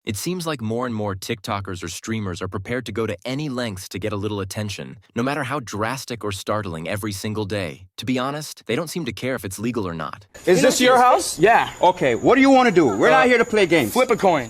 It seems like more and more TikTokers or streamers are prepared to go to any lengths to get a little attention, no matter how drastic or startling every single day. To be honest, they don't seem to care if it's legal or not. Is this your house? Yeah. Okay, what do you want to do? We're not here to play games. Flip a coin.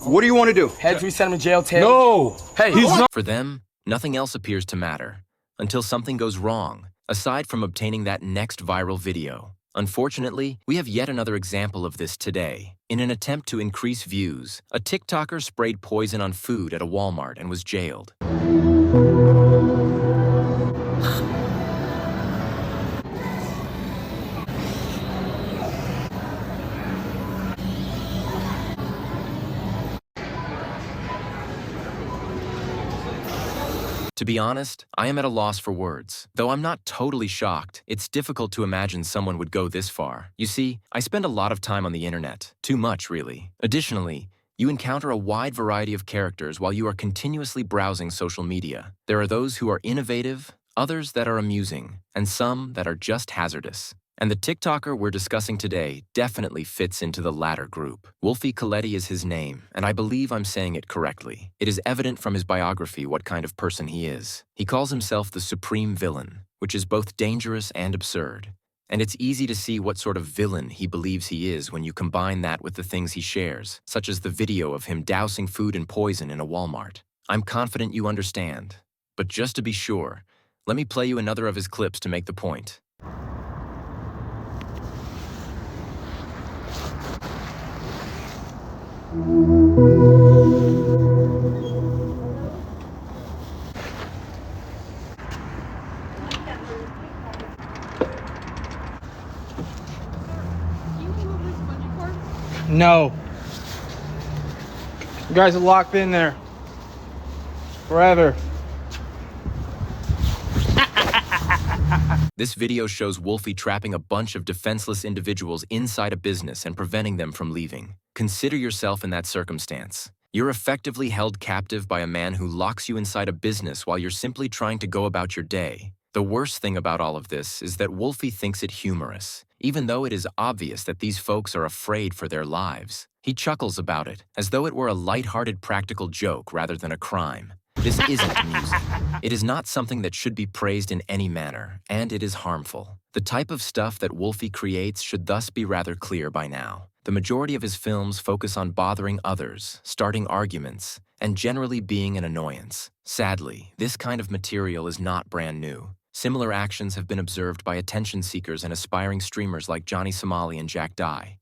What do you want to do? Heads, we send him to jail. Tails. No! Hey, He's not. For them, nothing else appears to matter, until something goes wrong, aside from obtaining that next viral video. Unfortunately, we have yet another example of this today. In an attempt to increase views, a TikToker sprayed poison on food at a Walmart and was jailed. To be honest, I am at a loss for words. Though I'm not totally shocked, it's difficult to imagine someone would go this far. You see, I spend a lot of time on the internet. Too much, really. Additionally, you encounter a wide variety of characters while you are continuously browsing social media. There are those who are innovative, others that are amusing, and some that are just hazardous. And the TikToker we're discussing today definitely fits into the latter group. Wolfie Coletti is his name, and I believe I'm saying it correctly. It is evident from his biography what kind of person he is. He calls himself the supreme villain, which is both dangerous and absurd. And it's easy to see what sort of villain he believes he is when you combine that with the things he shares, such as the video of him dousing food in poison in a Walmart. I'm confident you understand. But just to be sure, let me play you another of his clips to make the point. No. You guys are locked in there. Forever. This video shows Wolfie trapping a bunch of defenseless individuals inside a business and preventing them from leaving. Consider yourself in that circumstance. You're effectively held captive by a man who locks you inside a business while you're simply trying to go about your day. The worst thing about all of this is that Wolfie thinks it humorous, even though it is obvious that these folks are afraid for their lives. He chuckles about it, as though it were a lighthearted practical joke rather than a crime. This isn't amusing. It is not something that should be praised in any manner, and it is harmful. The type of stuff that Wolfie creates should thus be rather clear by now. The majority of his films focus on bothering others, starting arguments, and generally being an annoyance. Sadly, this kind of material is not brand new. Similar actions have been observed by attention seekers and aspiring streamers like Johnny Somali and Jack Dye.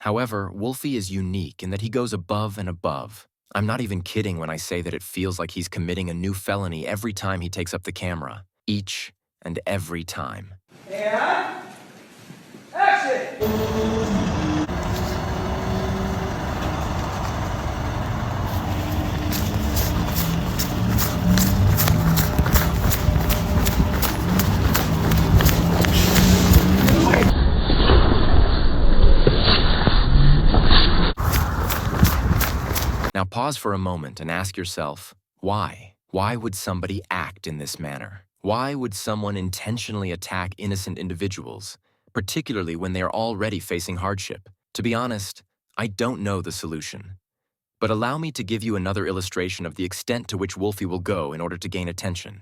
However, Wolfie is unique in that he goes above and above. I'm not even kidding when I say that it feels like he's committing a new felony every time he takes up the camera. Each and every time. And action! Now pause for a moment and ask yourself, why? Why would somebody act in this manner? Why would someone intentionally attack innocent individuals, particularly when they are already facing hardship? To be honest, I don't know the solution. But allow me to give you another illustration of the extent to which Wolfie will go in order to gain attention.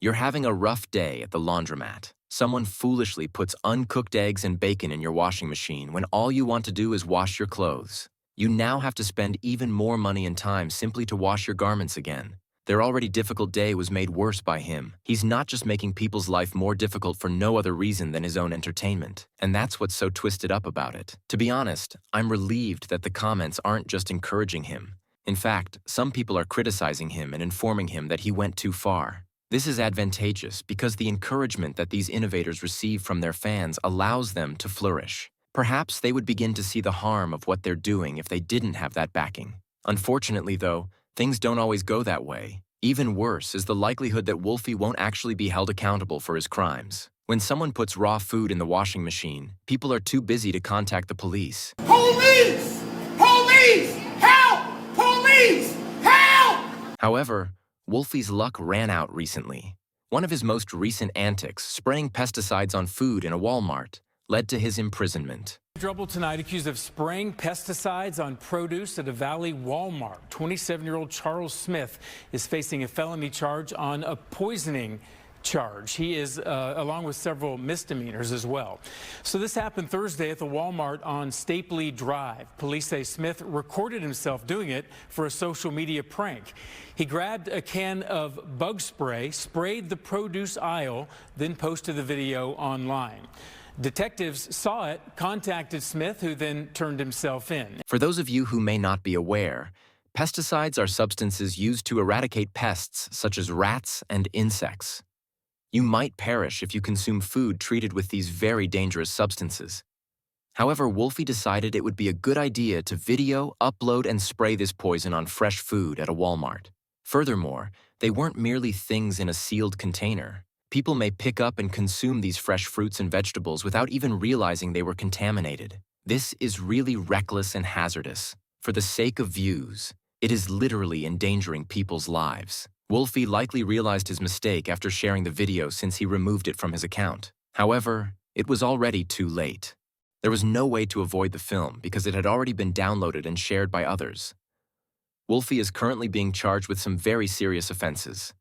You're having a rough day at the laundromat. Someone foolishly puts uncooked eggs and bacon in your washing machine when all you want to do is wash your clothes. You now have to spend even more money and time simply to wash your garments again. Their already difficult day was made worse by him. He's not just making people's life more difficult for no other reason than his own entertainment. And that's what's so twisted up about it. To be honest, I'm relieved that the comments aren't just encouraging him. In fact, some people are criticizing him and informing him that he went too far. This is advantageous because the encouragement that these innovators receive from their fans allows them to flourish. Perhaps they would begin to see the harm of what they're doing if they didn't have that backing. Unfortunately, though, things don't always go that way. Even worse is the likelihood that Wolfie won't actually be held accountable for his crimes. When someone puts raw food in the washing machine, people are too busy to contact the police. Police! Police! Help! Police! Help! However, Wolfie's luck ran out recently. One of his most recent antics, spraying pesticides on food in a Walmart, led to his imprisonment. Trouble tonight, accused of spraying pesticides on produce at a Valley Walmart. 27-year-old Charles Smith is facing a felony charge on a poisoning charge. He is along with several misdemeanors as well. So this happened Thursday at the Walmart on Stapley Drive. Police say Smith recorded himself doing it for a social media prank. He grabbed a can of bug spray, sprayed the produce aisle, then posted the video online. Detectives saw it, contacted Smith, who then turned himself in. For those of you who may not be aware, pesticides are substances used to eradicate pests such as rats and insects. You might perish if you consume food treated with these very dangerous substances. However, Wolfie decided it would be a good idea to video, upload, and spray this poison on fresh food at a Walmart. Furthermore, they weren't merely things in a sealed container. People may pick up and consume these fresh fruits and vegetables without even realizing they were contaminated. This is really reckless and hazardous. For the sake of views, it is literally endangering people's lives. Wolfie likely realized his mistake after sharing the video since he removed it from his account. However, it was already too late. There was no way to avoid the film because it had already been downloaded and shared by others. Wolfie is currently being charged with some very serious offenses.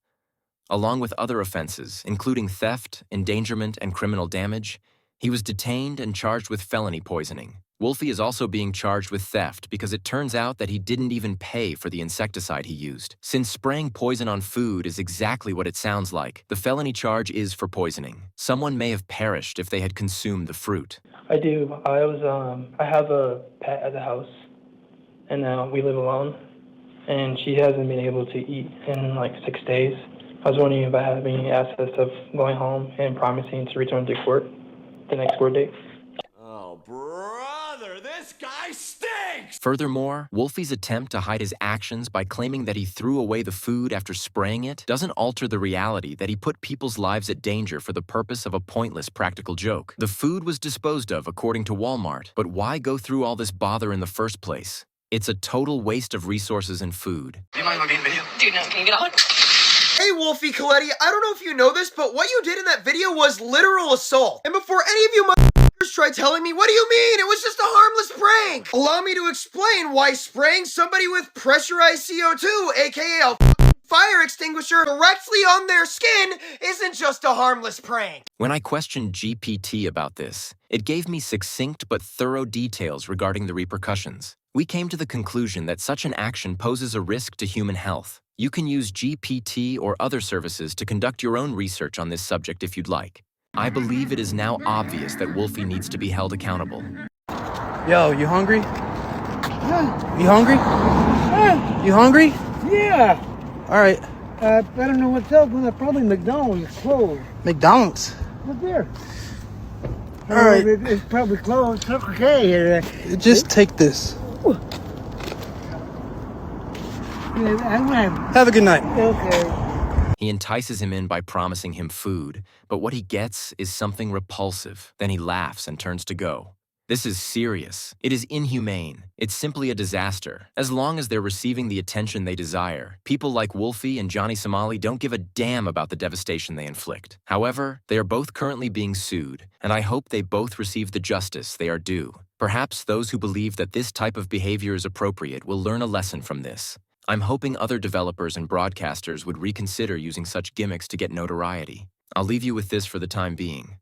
Along with other offenses, including theft, endangerment, and criminal damage, he was detained and charged with felony poisoning. Wolfie is also being charged with theft because it turns out that he didn't even pay for the insecticide he used. Since spraying poison on food is exactly what it sounds like, the felony charge is for poisoning. Someone may have perished if they had consumed the fruit. I do. I have a pet at the house, and we live alone, and she hasn't been able to eat in like 6 days. I was wondering if I have any access of going home and promising to return to court the next court date. Oh, brother, this guy stinks! Furthermore, Wolfie's attempt to hide his actions by claiming that he threw away the food after spraying it doesn't alter the reality that he put people's lives at danger for the purpose of a pointless practical joke. The food was disposed of according to Walmart, but why go through all this bother in the first place? It's a total waste of resources and food. Do you mind being video? Dude, no, can you get on? Hey Wolfie Coletti, I don't know if you know this, but what you did in that video was literal assault. And before any of you motherfuckers try telling me, what do you mean? It was just a harmless prank. Allow me to explain why spraying somebody with pressurized CO2, aka a fire extinguisher, directly on their skin isn't just a harmless prank. When I questioned GPT about this, it gave me succinct but thorough details regarding the repercussions. We came to the conclusion that such an action poses a risk to human health. You can use GPT or other services to conduct your own research on this subject if you'd like. I believe it is now obvious that Wolfie needs to be held accountable. Yo, you hungry? You hungry? You hungry? Yeah. All right. I don't know what's open. Probably McDonald's is closed. McDonald's. Look there. All right. It's probably closed. Okay. Just take this. Have a good night. Okay. He entices him in by promising him food, but what he gets is something repulsive. Then he laughs and turns to go. This is serious. It is inhumane. It's simply a disaster. As long as they're receiving the attention they desire, people like Wolfie and Johnny Somali don't give a damn about the devastation they inflict. However, they are both currently being sued, and I hope they both receive the justice they are due. Perhaps those who believe that this type of behavior is appropriate will learn a lesson from this. I'm hoping other developers and broadcasters would reconsider using such gimmicks to get notoriety. I'll leave you with this for the time being.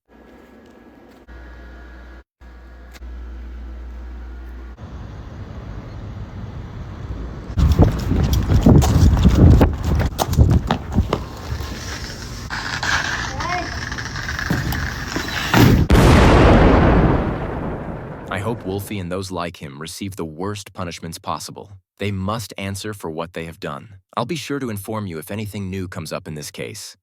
I hope Wolfie and those like him receive the worst punishments possible. They must answer for what they have done. I'll be sure to inform you if anything new comes up in this case.